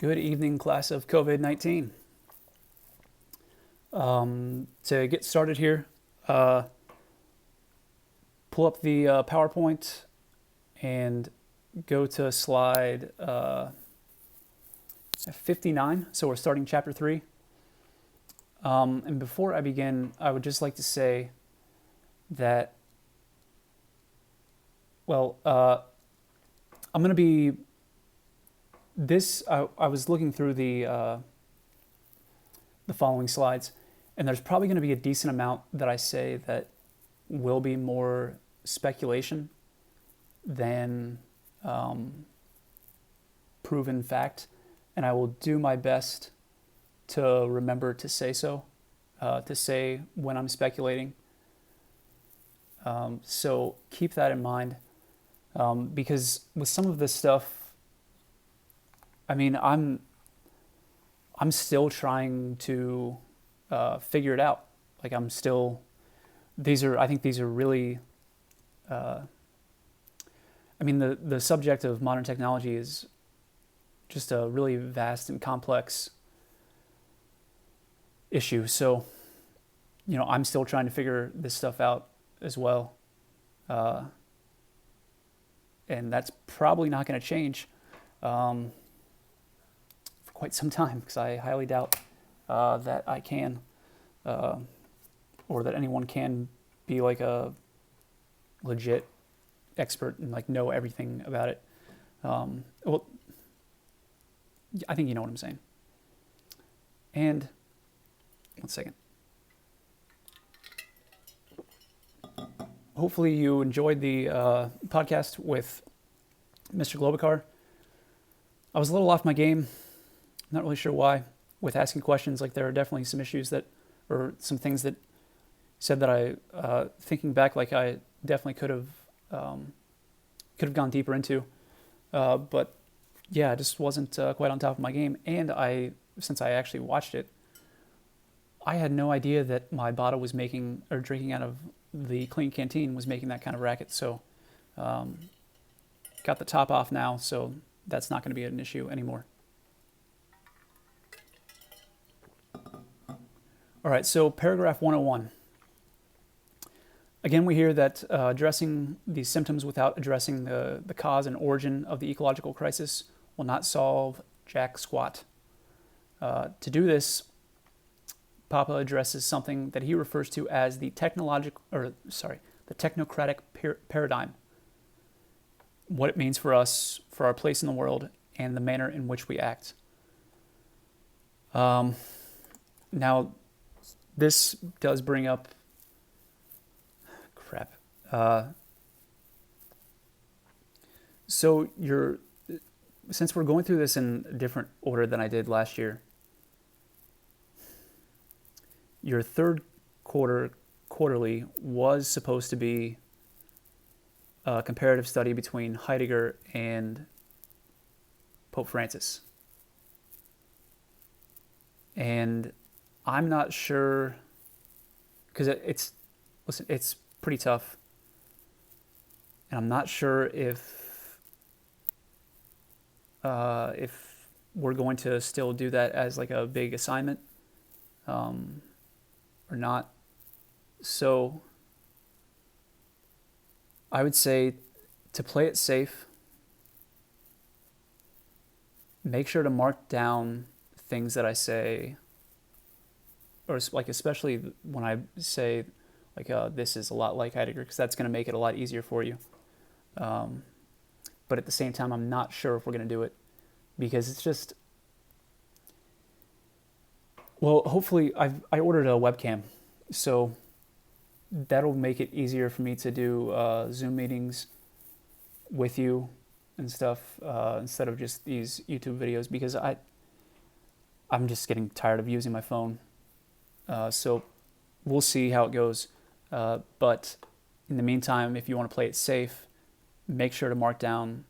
Good evening, class of COVID-19. To get started here, pull up the PowerPoint and go to slide 59. So we're starting chapter 3. And before I begin, I would just like to say that, I'm going to be I was looking through the following slides, and there's probably going to be a decent amount that I say that will be more speculation than proven fact, and I will do my best to remember to say so, to say when I'm speculating. So keep that in mind, because with some of this stuff, I mean, I'm still trying to figure it out. Like I think these are really, I mean, the subject of modern technology is just a really vast and complex issue. So, I'm still trying to figure this stuff out as well. And that's probably not going to change for quite some time, because I highly doubt that I can, or that anyone can be like a legit expert and like know everything about it. Well, I think you know what I'm saying. And one second. Hopefully you enjoyed the podcast with Mr. Globicar. I was a little off my game. Not really sure why, with asking questions. Like, there are definitely some issues or some things that said that I, thinking back, like I definitely could have gone deeper into. But yeah, I just wasn't quite on top of my game. And since I actually watched it, I had no idea that my bottle was making, or drinking out of the clean canteen, was making that kind of racket. So, got the top off now, so that's not going to be an issue anymore. All right, so paragraph 101. Again, we hear that addressing these symptoms without addressing the cause and origin of the ecological crisis will not solve jack squat. To do this, Papa addresses something that he refers to as the technocratic paradigm, what it means for us, for our place in the world, and the manner in which we act. Now, this does bring up crap. So since we're going through this in a different order than I did last year, your third quarterly was supposed to be a comparative study between Heidegger and Pope Francis. And I'm not sure, because it's pretty tough, and I'm not sure if we're going to still do that as like a big assignment, or not. So I would say, to play it safe, make sure to mark down things that I say, or like especially when I say like this is a lot like Heidegger, because that's going to make it a lot easier for you. But at the same time, I'm not sure if we're going to do it, because it's just, well, hopefully I ordered a webcam, so that'll make it easier for me to do Zoom meetings with you and stuff, instead of just these YouTube videos, because I'm just getting tired of using my phone. So we'll see how it goes. But in the meantime, if you want to play it safe, make sure to mark down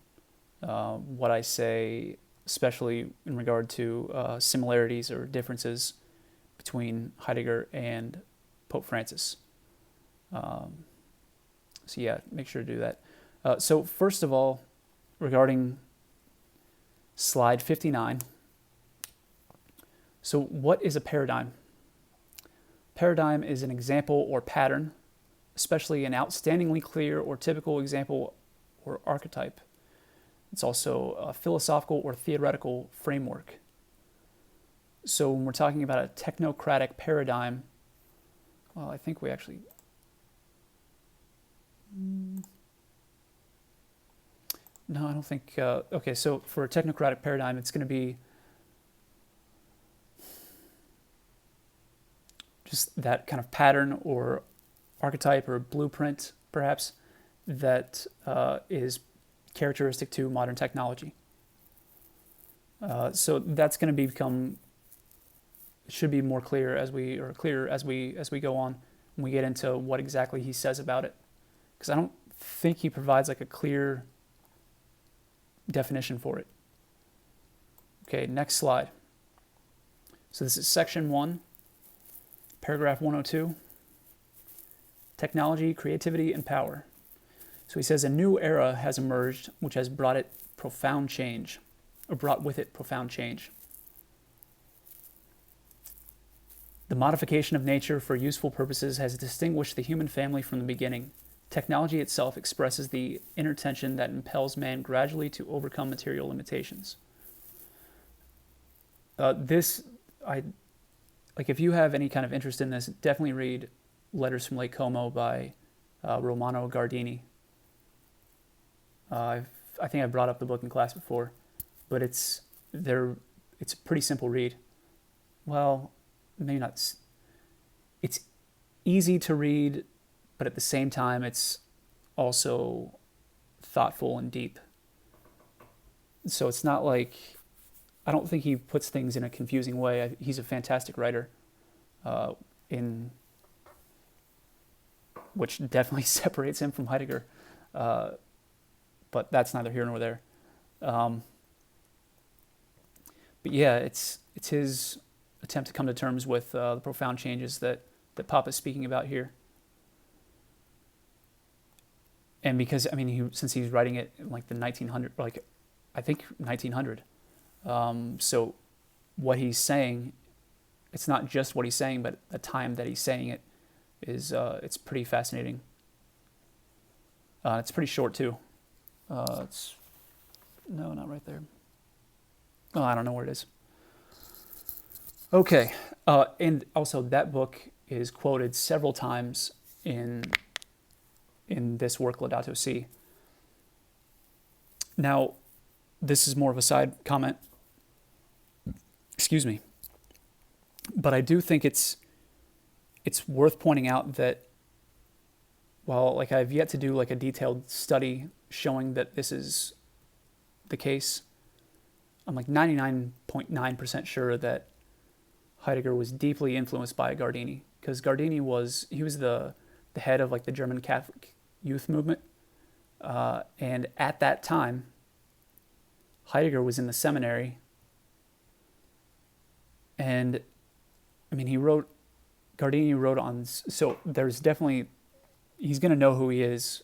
what I say, especially in regard to similarities or differences between Heidegger and Pope Francis. So yeah, make sure to do that. So first of all, regarding slide 59, So what is a paradigm? Paradigm is an example or pattern, especially an outstandingly clear or typical example or archetype. It's also a philosophical or theoretical framework. So when we're talking about a technocratic paradigm, well, I think we actually... No, I don't think... okay, so for a technocratic paradigm, it's going to be just that kind of pattern or archetype or blueprint, perhaps, that is characteristic to modern technology. So that's going to should be more clear as we go on and we get into what exactly he says about it, because I don't think he provides like a clear definition for it. Okay, next slide. So this is section 1, paragraph 102. Technology, creativity, and power. So he says a new era has emerged which has brought with it profound change. The modification of nature for useful purposes has distinguished the human family from the beginning. Technology itself expresses the inner tension that impels man gradually to overcome material limitations. If you have any kind of interest in this, definitely read Letters from Lake Como by Romano Guardini. I think I brought up the book in class before, but it's a pretty simple read. Well, maybe not. It's easy to read, but at the same time, it's also thoughtful and deep. So it's not like, I don't think he puts things in a confusing way. He's a fantastic writer, which definitely separates him from Heidegger. But that's neither here nor there. But yeah, it's his attempt to come to terms with the profound changes that Papa is speaking about here. And because, since he's writing it in like the 1900, I think 1900. So what he's saying, it's not just what he's saying, but the time that he's saying it is, it's pretty fascinating. It's pretty short too. No, not right there. Oh, I don't know where it is. Okay. And also that book is quoted several times in this work, Laudato Si. Now, this is more of a side comment. Excuse me. But I do think it's worth pointing out that while I've yet to do a detailed study showing that this is the case, I'm 99.9% sure that Heidegger was deeply influenced by Guardini, because Guardini was the head of the German Catholic youth movement, and at that time Heidegger was in the seminary, and Guardini wrote on, so there's definitely, he's going to know who he is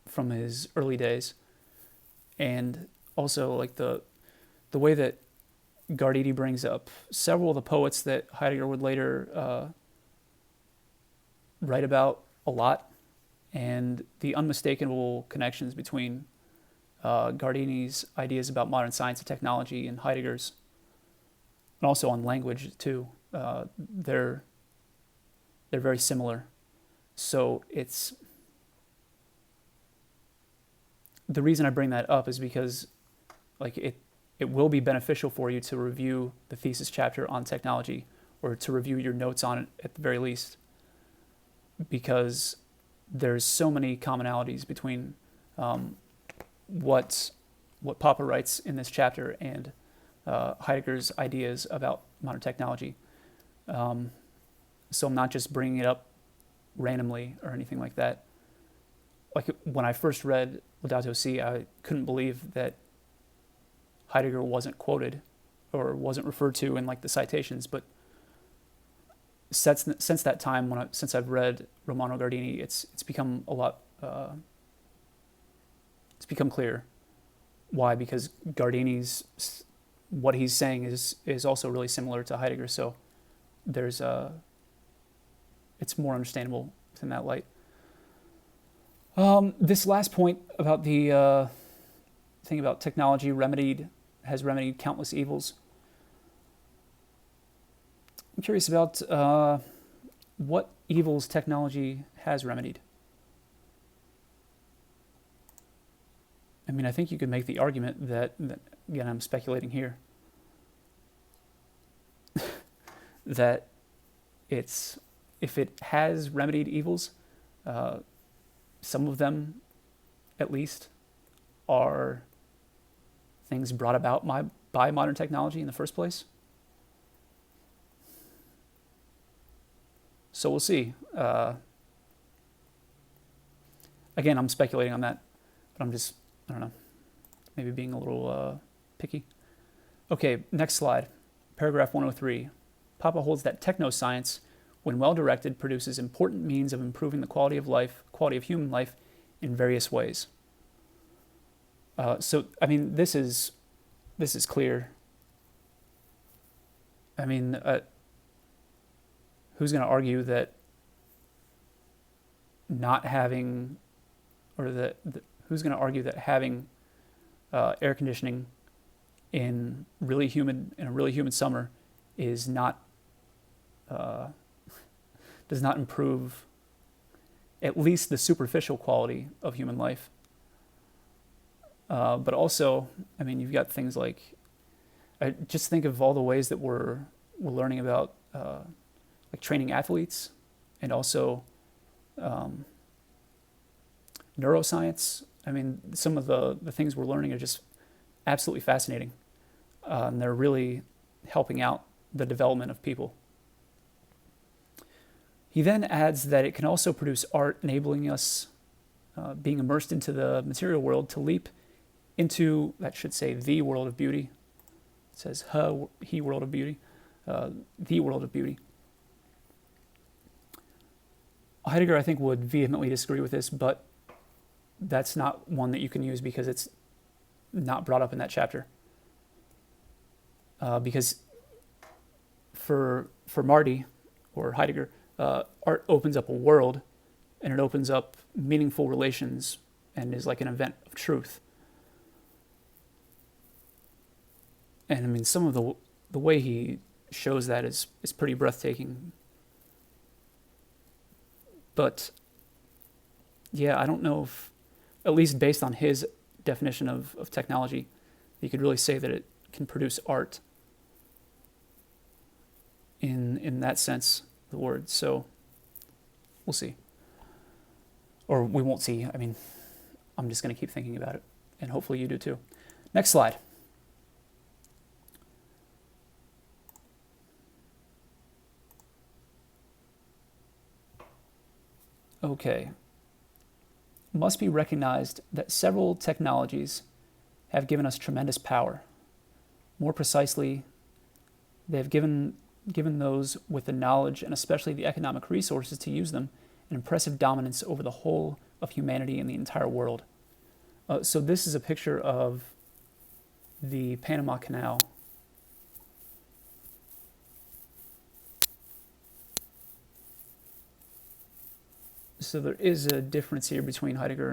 from his early days. And also the way that Guardini brings up several of the poets that Heidegger would later write about a lot, and the unmistakable connections between Guardini's ideas about modern science and technology and Heidegger's, and also on language too. They're very similar. So it's, the reason I bring that up is because it will be beneficial for you to review the thesis chapter on technology, or to review your notes on it at the very least, because there's so many commonalities between what Papa writes in this chapter and Heidegger's ideas about modern technology. So I'm not just bringing it up randomly or anything like that. When I first read Laudato Si, I couldn't believe that Heidegger wasn't quoted or wasn't referred to in the citations, but since that time, since I've read Romano Guardini, it's become a lot. It's become clear. Why? Because Guardini's what he's saying is also really similar to Heidegger. So there's it's more understandable in that light. This last point about the thing about technology has remedied countless evils. I'm curious about what evils technology has remedied. I mean, I think you could make the argument that again, I'm speculating here, that if it has remedied evils, some of them, at least, are things brought about by modern technology in the first place. So we'll see. Again, I'm speculating on that, but I don't know, maybe being a little picky. Okay, next slide. Paragraph 103. Papa holds that technoscience, when well directed, produces important means of improving the quality of human life in various ways. So, I mean, this is clear. I mean, who's going to argue that not having, or who's going to argue that having air conditioning in a really humid summer is not does not improve at least the superficial quality of human life. But also, I mean, you've got things like, just think of all the ways that we're learning about like training athletes, and also neuroscience. I mean, some of the things we're learning are just absolutely fascinating. And they're really helping out the development of people. He then adds that it can also produce art, enabling us, being immersed into the material world, to leap into, that should say, the world of beauty. It says he world of beauty, the world of beauty. Heidegger, I think, would vehemently disagree with this, but that's not one that you can use because it's not brought up in that chapter. Because for Marty, or Heidegger, art opens up a world, and it opens up meaningful relations, and is like an event of truth. And I mean, some of the way he shows that is pretty breathtaking. But yeah, I don't know if, at least based on his definition of technology, you could really say that it can produce art in that sense of the word. So we'll see. Or we won't see. I mean, I'm just going to keep thinking about it, and hopefully you do too. Next slide. Okay. Must be recognized that several technologies have given us tremendous power. More precisely, they have given those with the knowledge and especially the economic resources to use them an impressive dominance over the whole of humanity and the entire world. So this is a picture of the Panama Canal. So there is a difference here between Heidegger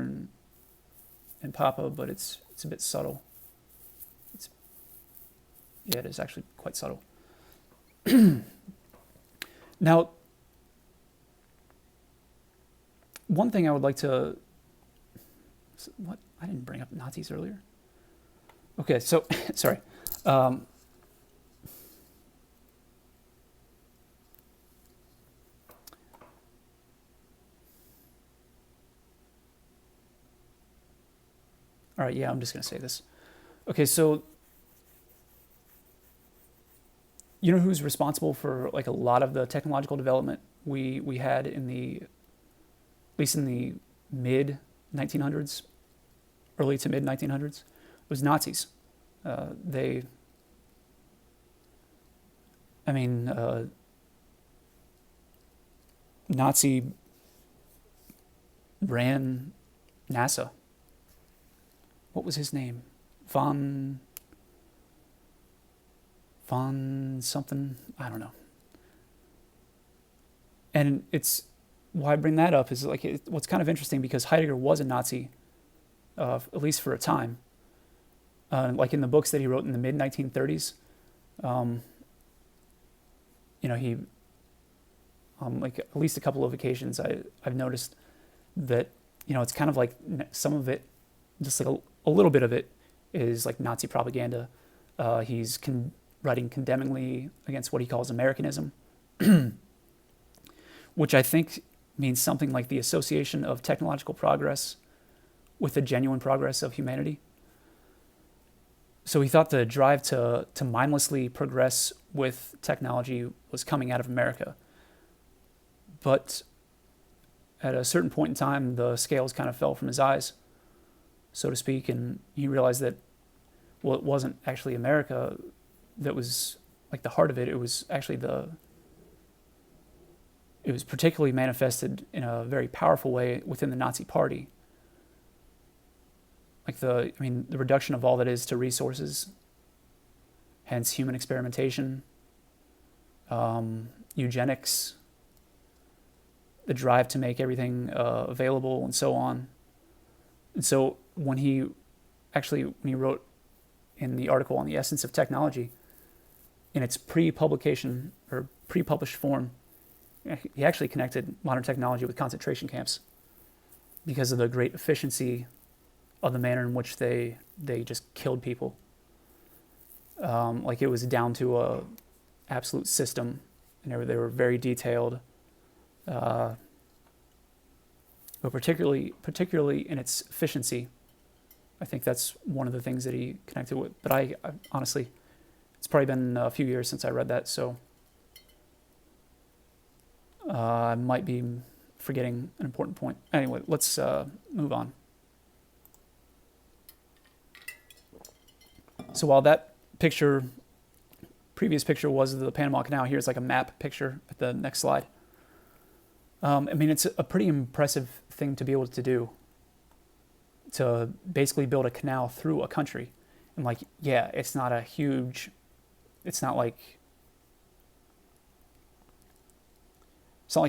and Papa, but it's a bit subtle. It is actually quite subtle. Now, one thing I would like to... What? I didn't bring up Nazis earlier. Okay, so, sorry. All right, yeah, I'm just going to say this. Okay, so you know who's responsible for like a lot of the technological development we had at least in the mid 1900s, early to mid 1900s? It was Nazis. Nazi ran NASA. What was his name? von something, I don't know. And it's why I bring that up is like what's kind of interesting because Heidegger was a Nazi, at least for a time. Like in the books that he wrote in the mid 1930s, he like at least a couple of occasions I've noticed that it's kind of like some of it, just like a little bit of it is like Nazi propaganda. He's writing condemningly against what he calls Americanism, which I think means something like the association of technological progress with the genuine progress of humanity. So he thought the drive to mindlessly progress with technology was coming out of America. But at a certain point in time, the scales kind of fell from his eyes, so to speak, and he realized that, well, it wasn't actually America that was like the heart of it. It was actually it was particularly manifested in a very powerful way within the Nazi Party. Like the reduction of all that is to resources, hence human experimentation, eugenics, the drive to make everything available, and so on. And so when he wrote in the article on the essence of technology, in its pre-publication or pre-published form, he actually connected modern technology with concentration camps because of the great efficiency of the manner in which they just killed people. Like it was down to a absolute system, and they were very detailed, but particularly in its efficiency. I think that's one of the things that he connected with. But I honestly, it's probably been a few years since I read that, so I might be forgetting an important point. Anyway, let's move on. So while that previous picture was the Panama Canal, here's like a map picture at the next slide. It's a pretty impressive thing to be able to do, to basically build a canal through a country. And it's not like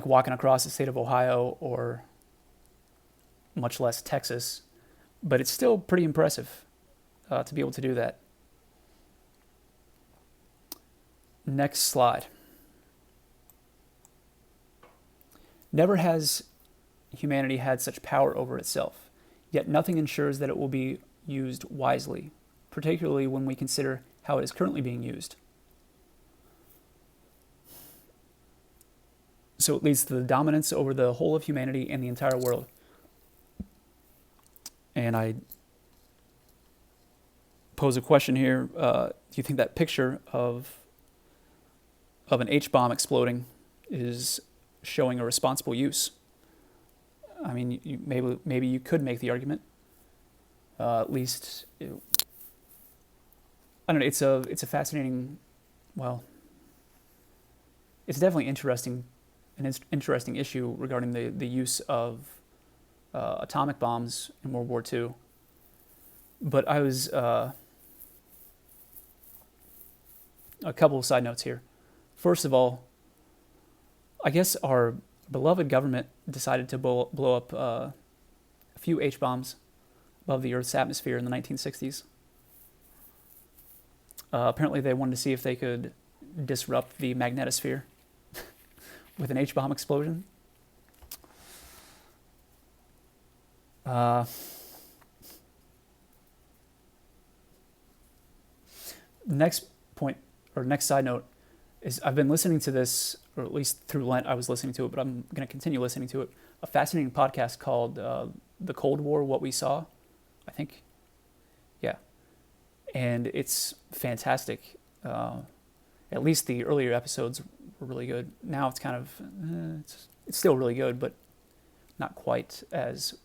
walking across the state of Ohio or much less Texas, but it's still pretty impressive to be able to do that. Next slide. Never has humanity had such power over itself, yet nothing ensures that it will be used wisely, particularly when we consider how it is currently being used. So it leads to the dominance over the whole of humanity and the entire world. And I pose a question here. Do you think that picture of an H-bomb exploding is showing a responsible use? I mean, maybe you could make the argument. At least, I don't know. It's a fascinating. Well, it's definitely an interesting issue regarding the use of atomic bombs in World War II. But I was a couple of side notes here. First of all, I guess our beloved government decided to blow up a few H-bombs above the Earth's atmosphere in the 1960s. Apparently they wanted to see if they could disrupt the magnetosphere with an H-bomb explosion. Next point, or next side note, is I've been listening to this, or at least through Lent I was listening to it, but I'm going to continue listening to it. A fascinating podcast called The Cold War, What We Saw, I think. Yeah. And it's fantastic. At least the earlier episodes were really good. Now it's kind of, it's still really good, but not quite as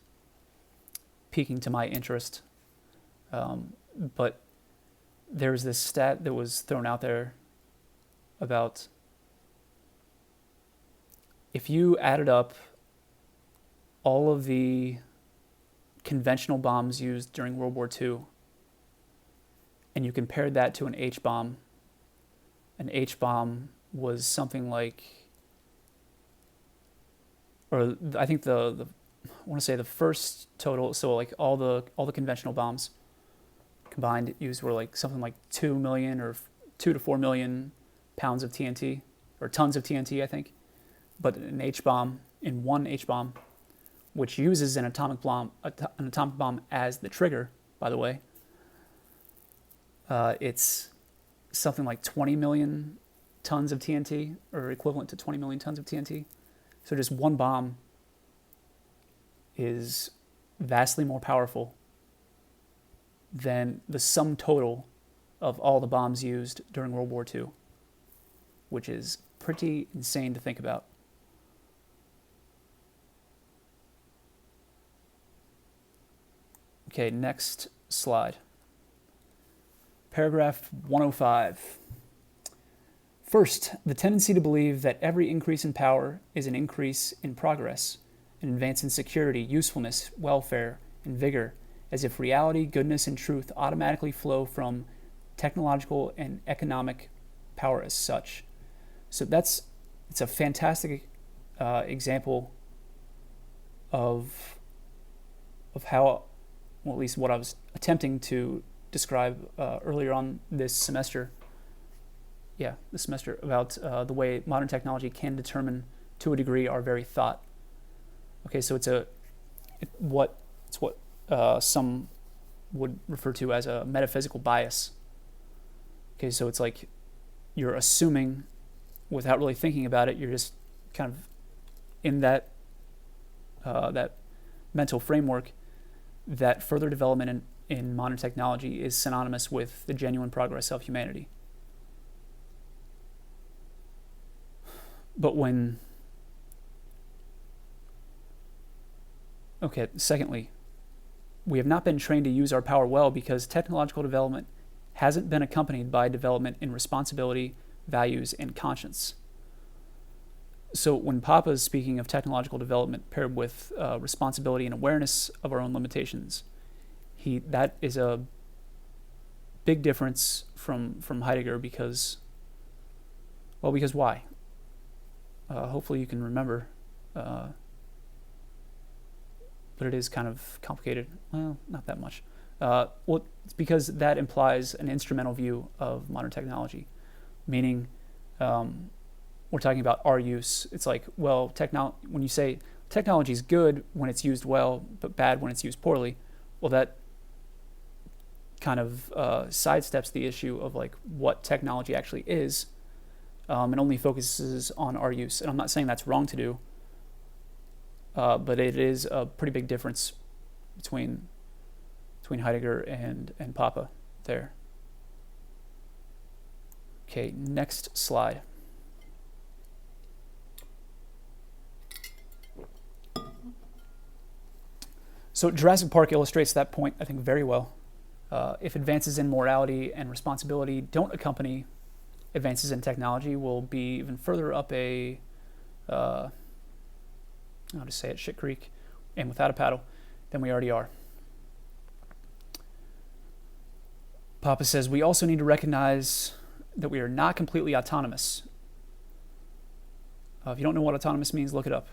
piquing to my interest. But there's this stat that was thrown out there about if you added up all of the conventional bombs used during World War II and you compared that to an H-bomb, an H bomb was something like, or I think I want to say the first total. So like all the conventional bombs combined used were like something like 2 million or 2 to 4 million pounds of TNT or tons of TNT, I think. But an H bomb, in one H bomb, which uses an atomic bomb as the trigger, by the way, it's something like 20 million tons of TNT, or equivalent to 20 million tons of TNT. So just one bomb is vastly more powerful than the sum total of all the bombs used during World War II, which is pretty insane to think about. Okay, next slide. Paragraph 105. First, the tendency to believe that every increase in power is an increase in progress, an advance in security, usefulness, welfare, and vigor, as if reality, goodness, and truth automatically flow from technological and economic power as such. So it's a fantastic example of how, well, at least what I was attempting to describe earlier on this semester. This semester, about the way modern technology can determine, to a degree, our very thought. Okay, so it's what some would refer to as a metaphysical bias. Okay, so it's like you're assuming, without really thinking about it, you're just kind of in that mental framework that further development in modern technology is synonymous with the genuine progress of humanity. But secondly, we have not been trained to use our power well because technological development hasn't been accompanied by development in responsibility, values, and conscience. So when Papa is speaking of technological development paired with responsibility and awareness of our own limitations, that is a big difference from Heidegger because why? Hopefully you can remember, but it is kind of complicated. Well, not that much. It's because that implies an instrumental view of modern technology, meaning we're talking about our use. It's like, well, when you say technology is good when it's used well, but bad when it's used poorly, well, that kind of sidesteps the issue of like what technology actually is, and only focuses on our use. And I'm not saying that's wrong to do, but it is a pretty big difference between Heidegger and Papa there. Okay, next slide. So Jurassic Park illustrates that point, I think, very well. If advances in morality and responsibility don't accompany advances in technology, we'll be even further up I'll just say it, shit creek, and without a paddle, than we already are. Papa says, we also need to recognize that we are not completely autonomous. If you don't know what autonomous means, look it up.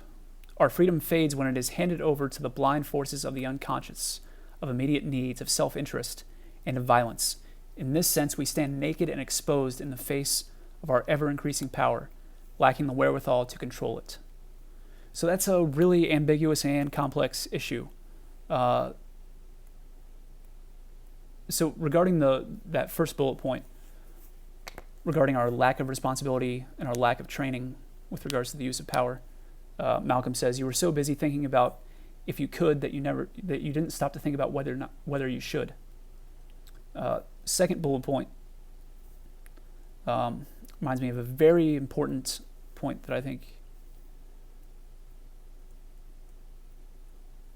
Our freedom fades when it is handed over to the blind forces of the unconscious, of immediate needs, of self-interest, and of violence. In this sense, we stand naked and exposed in the face of our ever-increasing power, lacking the wherewithal to control it. So that's a really ambiguous and complex issue. So regarding that first bullet point, regarding our lack of responsibility and our lack of training with regards to the use of power, Malcolm says, you were so busy thinking about if you could that you didn't stop to think about whether you should. Second bullet point reminds me of a very important point that I think,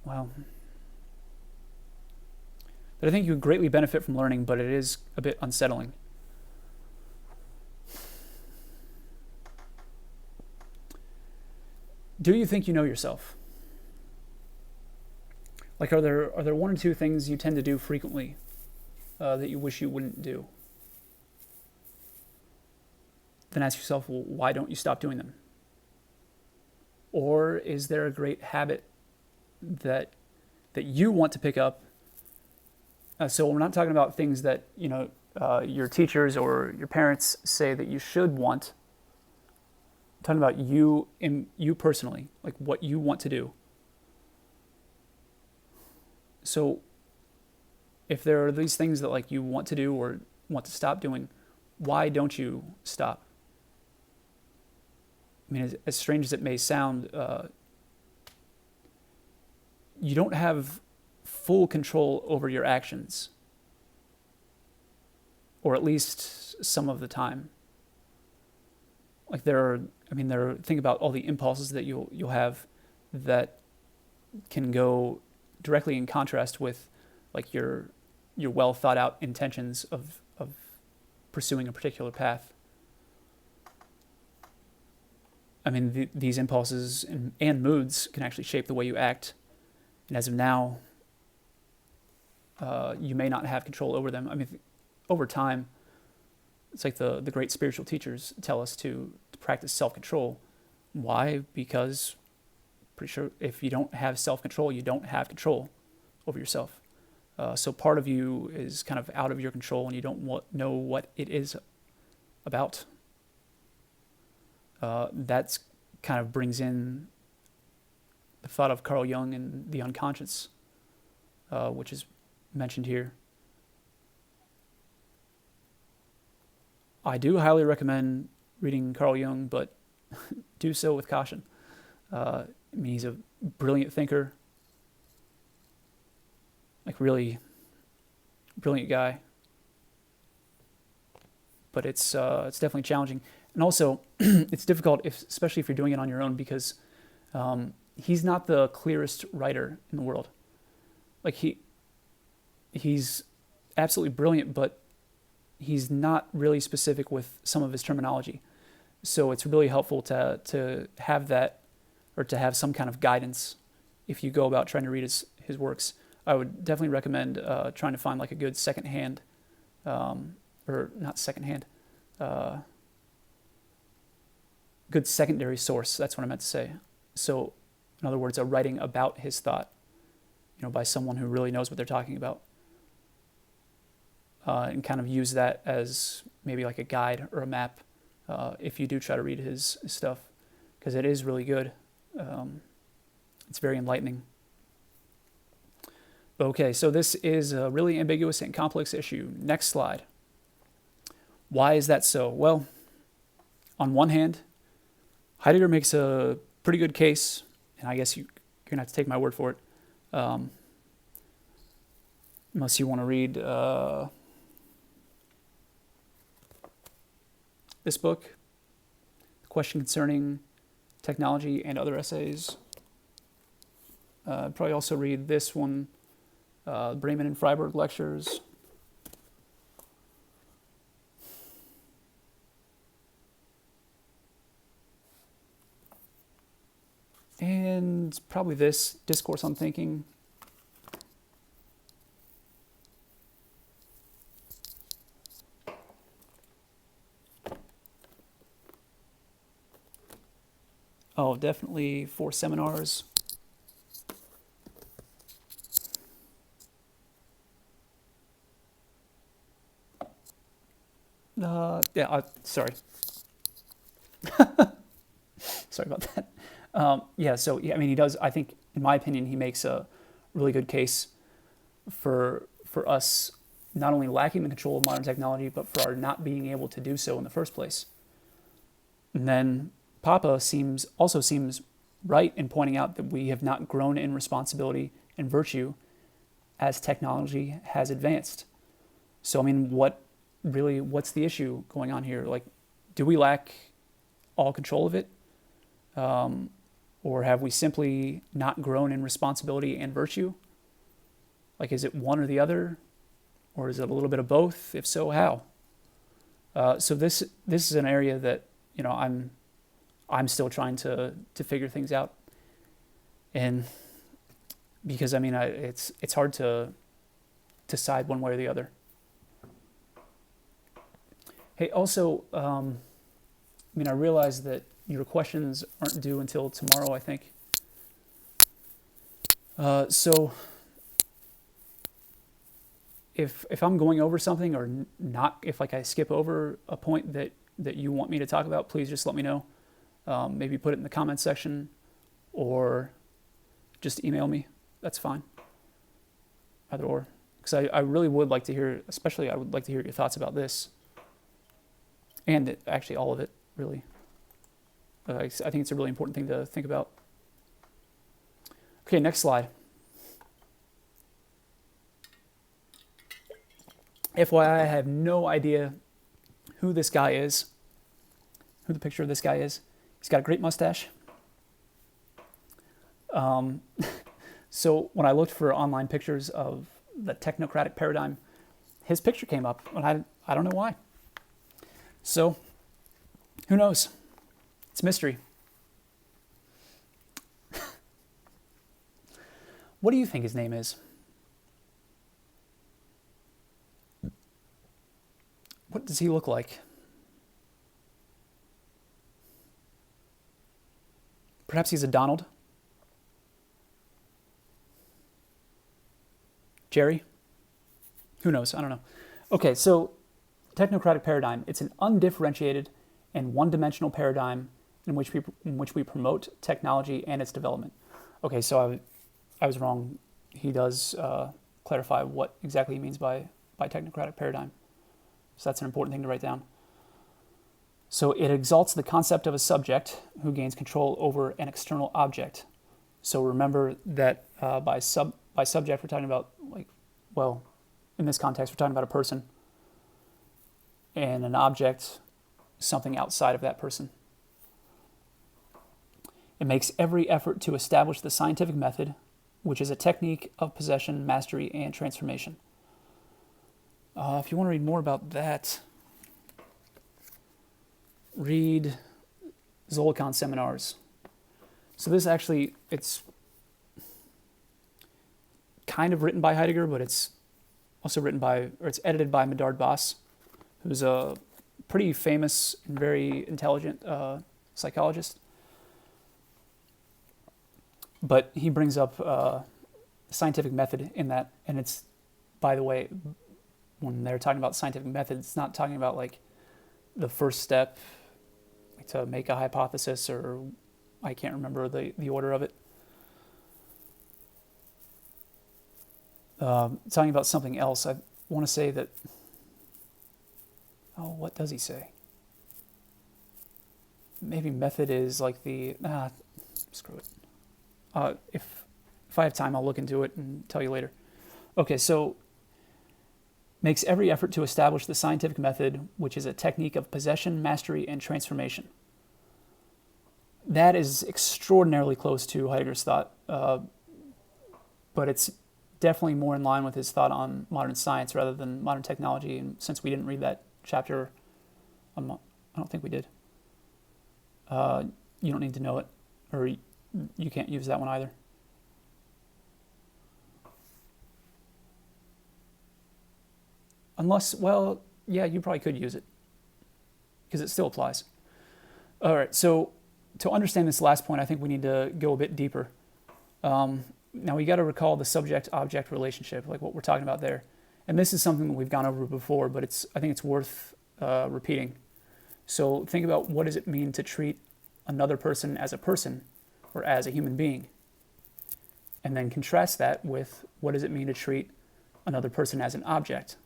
that I think you would greatly benefit from learning, but it is a bit unsettling. Do you think you know yourself? Like, are there one or two things you tend to do frequently that you wish you wouldn't do? then ask yourself, well, why don't you stop doing them? Or is there a great habit that you want to pick up? So we're not talking about things that your teachers or your parents say that you should want. I'm talking about you personally, like what you want to do. So if there are these things that like you want to do or want to stop doing, why don't you stop? I mean, as strange as it may sound, you don't have full control over your actions, or at least some of the time. Like think about all the impulses that you'll have that can go directly in contrast with like your well thought out intentions of pursuing a particular path. I mean, these impulses and moods can actually shape the way you act. And as of now, you may not have control over them. I mean, over time, it's like the great spiritual teachers tell us to practice self-control. Why? Because pretty sure if you don't have self-control, you don't have control over yourself. So part of you is kind of out of your control and you don't know what it is about. That's kind of brings in the thought of Carl Jung and the unconscious, which is mentioned here. I do highly recommend reading Carl Jung, but do so with caution. I mean, he's a brilliant thinker, like really brilliant guy, but it's definitely challenging. And also, it's difficult, especially if you're doing it on your own, because he's not the clearest writer in the world. Like he's absolutely brilliant, but he's not really specific with some of his terminology. So it's really helpful to have that, or to have some kind of guidance if you go about trying to read his works. I would definitely recommend trying to find like a good secondhand, or not secondhand, good secondary source. That's what I meant to say. So, in other words, a writing about his thought, by someone who really knows what they're talking about, and kind of use that as maybe like a guide or a map if you do try to read his stuff, because it is really good. It's very enlightening. Okay, so this is a really ambiguous and complex issue. Next slide. Why is that so? Well, on one hand, Heidegger makes a pretty good case, and I guess you're going to have to take my word for it, unless you want to read this book, Question Concerning Technology and Other Essays. Probably also read this one, Bremen and Freiburg Lectures. And probably this, Discourse on Thinking. Oh, definitely 4 seminars. Sorry. Sorry about that. I mean, he does, I think, in my opinion, he makes a really good case for us not only lacking the control of modern technology, but for our not being able to do so in the first place. And then Papa seems right in pointing out that we have not grown in responsibility and virtue as technology has advanced. So, I mean, what's the issue going on here? Like, do we lack all control of it? Or have we simply not grown in responsibility and virtue? Like, is it one or the other? Or is it a little bit of both? If so, how? So this is an area that, I'm still trying to figure things out. And because, I mean, it's hard to decide one way or the other. Hey, also, I mean, I realize that your questions aren't due until tomorrow, I think. So if I'm going over something or not, if like I skip over a point that you want me to talk about, please just let me know. Maybe put it in the comments section or just email me. That's fine. Either or. Because I really would like to hear, especially I would like to hear your thoughts about this. And actually all of it, really. I think it's a really important thing to think about. Okay, next slide. FYI, I have no idea who this guy is, who the picture of this guy is. He's got a great mustache. So when I looked for online pictures of the technocratic paradigm, his picture came up, and I don't know why. So, who knows? It's a mystery. What do you think his name is? What does he look like? Perhaps he's a Donald? Jerry? Who knows? I don't know. Okay, so technocratic paradigm. It's an undifferentiated and one-dimensional paradigm in which we promote technology and its development. Okay, so I was wrong. He does clarify what exactly he means by technocratic paradigm. So that's an important thing to write down. So it exalts the concept of a subject who gains control over an external object. So remember that by subject we're talking about, like, well, in this context we're talking about a person, and an object, something outside of that person. It makes every effort to establish the scientific method, which is a technique of possession, mastery, and transformation. If you want to read more about that, read Zolokhan Seminars. So this actually, it's kind of written by Heidegger, but it's also it's edited by Medard Boss, who's a pretty famous and very intelligent psychologist. But he brings up scientific method in that, and it's, by the way, when they're talking about scientific method, it's not talking about like the first step to make a hypothesis, or I can't remember the order of it. Talking about something else. I want to say that, what does he say? Maybe method is like the, screw it. If I have time, I'll look into it and tell you later. Okay, so makes every effort to establish the scientific method, which is a technique of possession, mastery, and transformation. That is extraordinarily close to Heidegger's thought, but it's definitely more in line with his thought on modern science rather than modern technology. And since we didn't read that chapter, I don't think we did. You don't need to know it, or you can't use that one either. Unless, well, yeah, you probably could use it because it still applies. All right, so to understand this last point, I think we need to go a bit deeper. Now we got to recall the subject-object relationship, like what we're talking about there. And this is something that we've gone over before, but I think it's worth repeating. So think about, what does it mean to treat another person as a person or as a human being? And then contrast that with, what does it mean to treat another person as an object?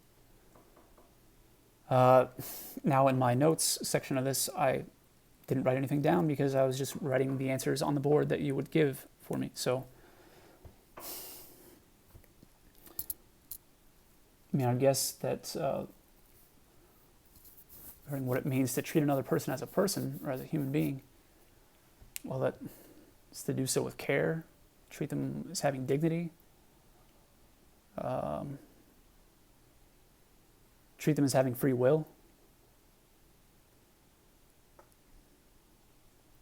Now in my notes section of this, I didn't write anything down because I was just writing the answers on the board that you would give for me. So, I mean, I guess that what it means to treat another person as a person or as a human being, well, that's to do so with care, treat them as having dignity, treat them as having free will.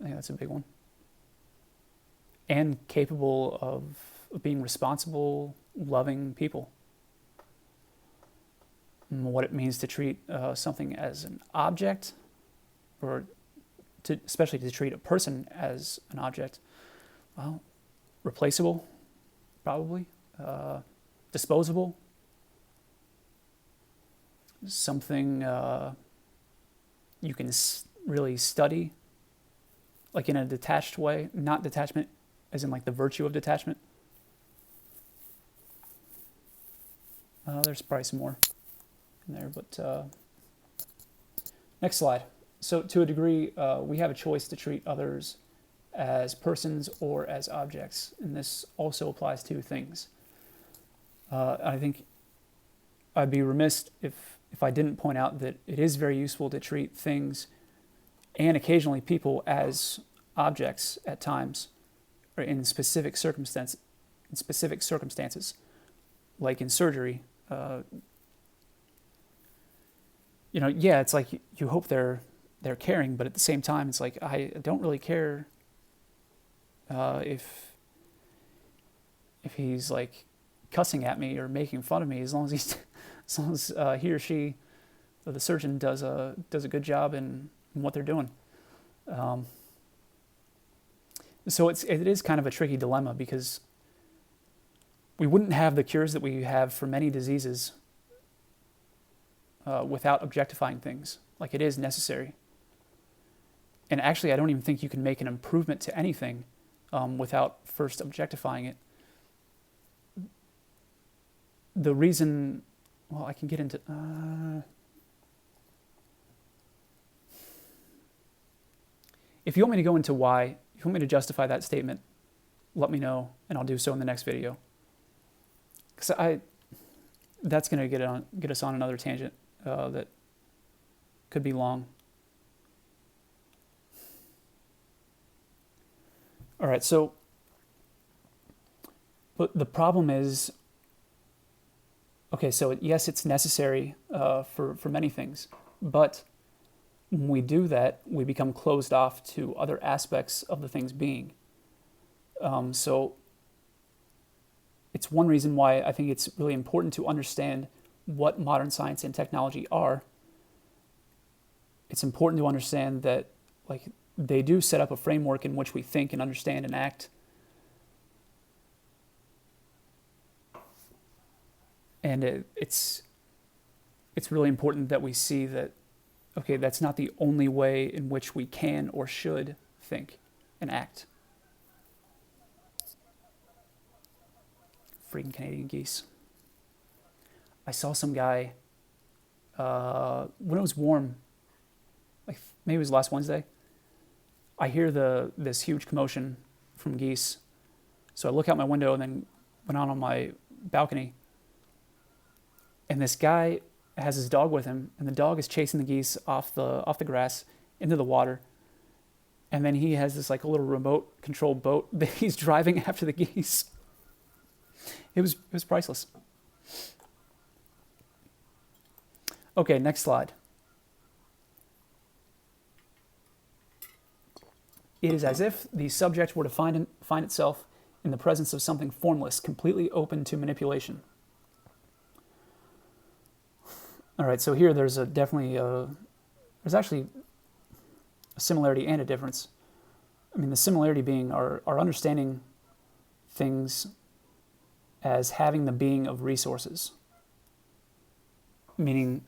I think that's a big one. And capable of being responsible, loving people. And what it means to treat something as an object, or especially to treat a person as an object. Well, replaceable, probably. Disposable. Something you can really study, like in a detached way, not detachment as in like the virtue of detachment. There's probably some more in there, but next slide. So to a degree, we have a choice to treat others as persons or as objects, and this also applies to things. I think I'd be remiss if I didn't point out that it is very useful to treat things and occasionally people as objects at times, or in specific circumstances. Like in surgery, it's like you hope they're caring, but at the same time, it's like I don't really care if he's like cussing at me or making fun of me, as long as he or she, or the surgeon, does a good job in what they're doing. So it is kind of a tricky dilemma, because we wouldn't have the cures that we have for many diseases without objectifying things. Like, it is necessary. And actually, I don't even think you can make an improvement to anything without first objectifying it. The reason, well, I can get into... if you want me to go into why, if you want me to justify that statement, let me know, and I'll do so in the next video. Because that's going to get us on another tangent that could be long. All right, so, but the problem is, okay, so yes, it's necessary for many things, but when we do that, we become closed off to other aspects of the things being. So it's one reason why I think it's really important to understand what modern science and technology are. It's important to understand that, like, they do set up a framework in which we think and understand and act. And it's really important that we see that, okay, that's not the only way in which we can or should think and act. Freaking Canadian geese. I saw some guy, when it was warm, like maybe it was last Wednesday, I hear this huge commotion from geese. So I look out my window and then went out on my balcony. And this guy has his dog with him, and the dog is chasing the geese off the grass into the water. And then he has this like a little remote controlled boat that he's driving after the geese. It was priceless. Okay, next slide. It is as if the subject were to find itself in the presence of something formless, completely open to manipulation. All right, so here there's there's actually a similarity and a difference. I mean, the similarity being our understanding things as having the being of resources, meaning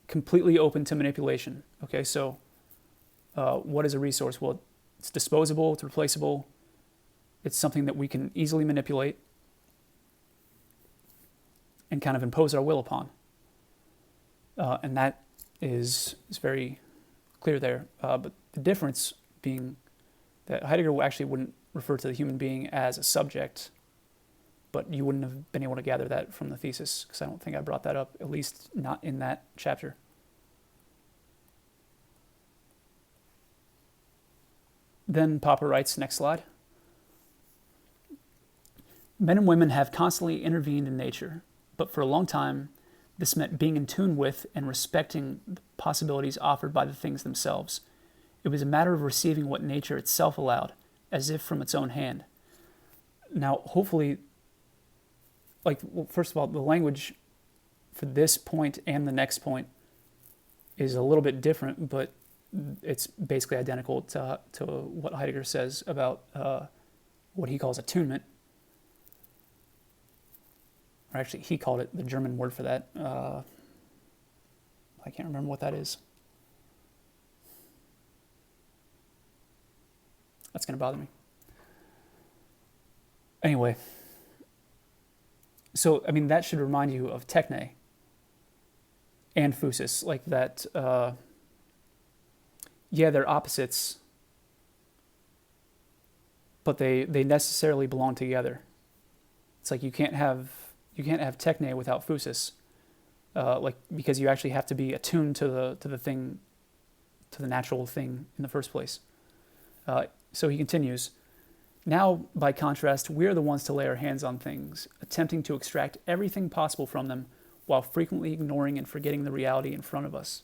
completely open to manipulation. Okay, so what is a resource? Well, it's disposable, it's replaceable, it's something that we can easily manipulate and kind of impose our will upon. And that is very clear there. But the difference being that Heidegger actually wouldn't refer to the human being as a subject, but you wouldn't have been able to gather that from the thesis, because I don't think I brought that up, at least not in that chapter. Then Popper writes, next slide. Men and women have constantly intervened in nature, but for a long time, this meant being in tune with and respecting the possibilities offered by the things themselves. It was a matter of receiving what nature itself allowed, as if from its own hand. Now, hopefully, first of all, the language for this point and the next point is a little bit different, but it's basically identical to what Heidegger says about what he calls attunement. Or actually, he called it the German word for that. I can't remember what that is. That's going to bother me. Anyway, so, I mean, that should remind you of techne and physis, like that. Yeah, they're opposites, but they necessarily belong together. It's like you can't have techne without physis, like, because you actually have to be attuned to the thing, to the natural thing in the first place. So he continues. Now, by contrast, we are the ones to lay our hands on things, attempting to extract everything possible from them, while frequently ignoring and forgetting the reality in front of us.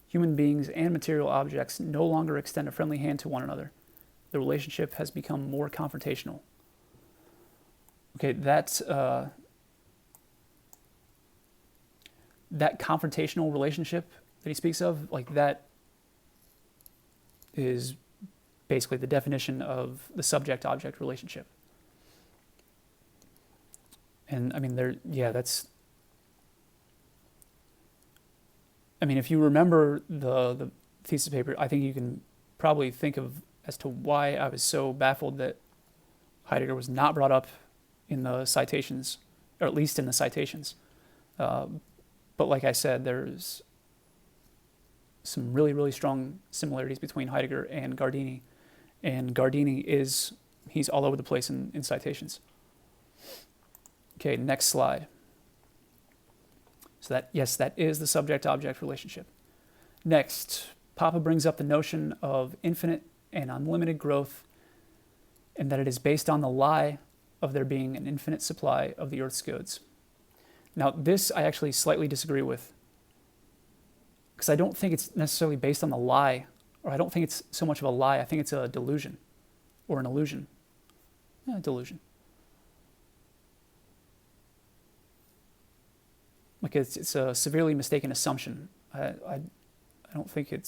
Human beings and material objects no longer extend a friendly hand to one another. The relationship has become more confrontational. Okay, that confrontational relationship that he speaks of, like, that is basically the definition of the subject-object relationship. And I mean, if you remember the thesis paper, I think you can probably think of as to why I was so baffled that Heidegger was not brought up in the citations, or at least in the citations. But like I said, there's some really, really strong similarities between Heidegger and Guardini. And Guardini he's all over the place in citations. Okay, next slide. So that is the subject-object relationship. Next, Papa brings up the notion of infinite and unlimited growth, and that it is based on the lie of there being an infinite supply of the earth's goods. Now, this I actually slightly disagree with, because I don't think it's necessarily based on the lie, or I don't think it's so much of a lie. I think it's a delusion, or an illusion. Yeah, delusion. Like, it's a severely mistaken assumption. I don't think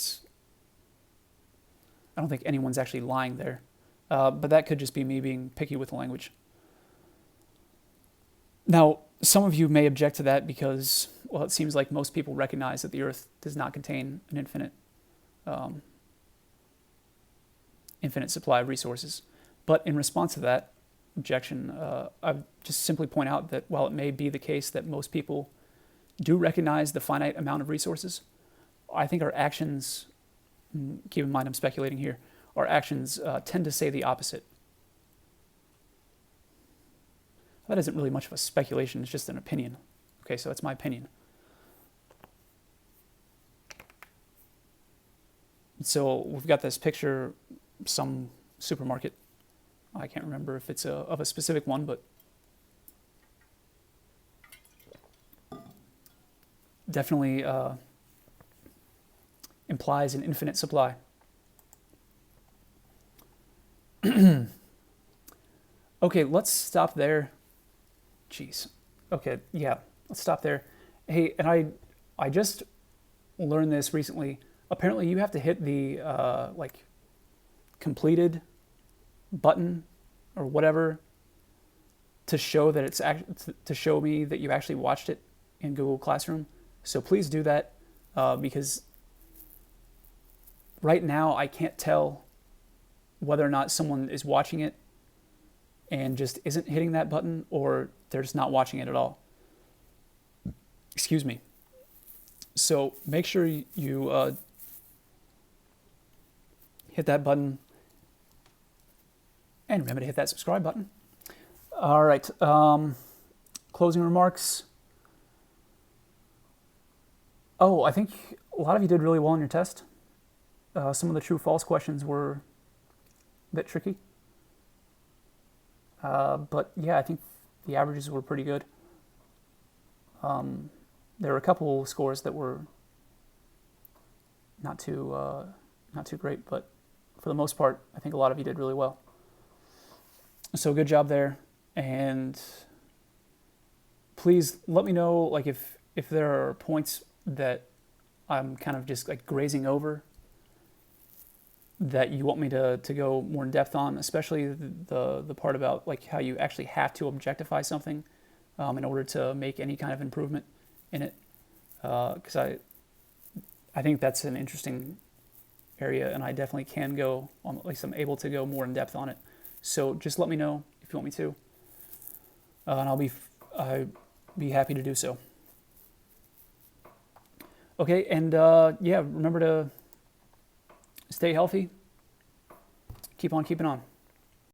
anyone's actually lying there. But that could just be me being picky with the language. Now, some of you may object to that because, well, it seems like most people recognize that the earth does not contain an infinite supply of resources. But in response to that objection, I just simply point out that while it may be the case that most people do recognize the finite amount of resources, I think our actions, keep in mind I'm speculating here, our actions tend to say the opposite. That isn't really much of a speculation, it's just an opinion. Okay, so it's my opinion. So we've got this picture, some supermarket. I can't remember if it's of a specific one, but definitely implies an infinite supply. Okay, let's stop there. Jeez. Okay, yeah, let's stop there. Hey, and I just learned this recently. Apparently, you have to hit the completed button or whatever to show that to show me that you actually watched it in Google Classroom. So please do that because right now I can't tell whether or not someone is watching it and just isn't hitting that button, or they're just not watching it at all. Excuse me. So make sure you hit that button and remember to hit that subscribe button. All right. Closing remarks. Oh, I think a lot of you did really well on your test. Some of the true-false questions were a bit tricky. But yeah, I think the averages were pretty good. There were a couple scores that were not too great, but for the most part, I think a lot of you did really well. So good job there, and please let me know, like, if there are points that I'm kind of just like grazing over, that you want me to go more in depth on, especially the part about like how you actually have to objectify something in order to make any kind of improvement in it. Because I think that's an interesting area, and I definitely can go on, at least I'm able to go more in depth on it. So just let me know if you want me to, and I'd be happy to do so. Okay, and yeah, remember to stay healthy. Keep on keeping on.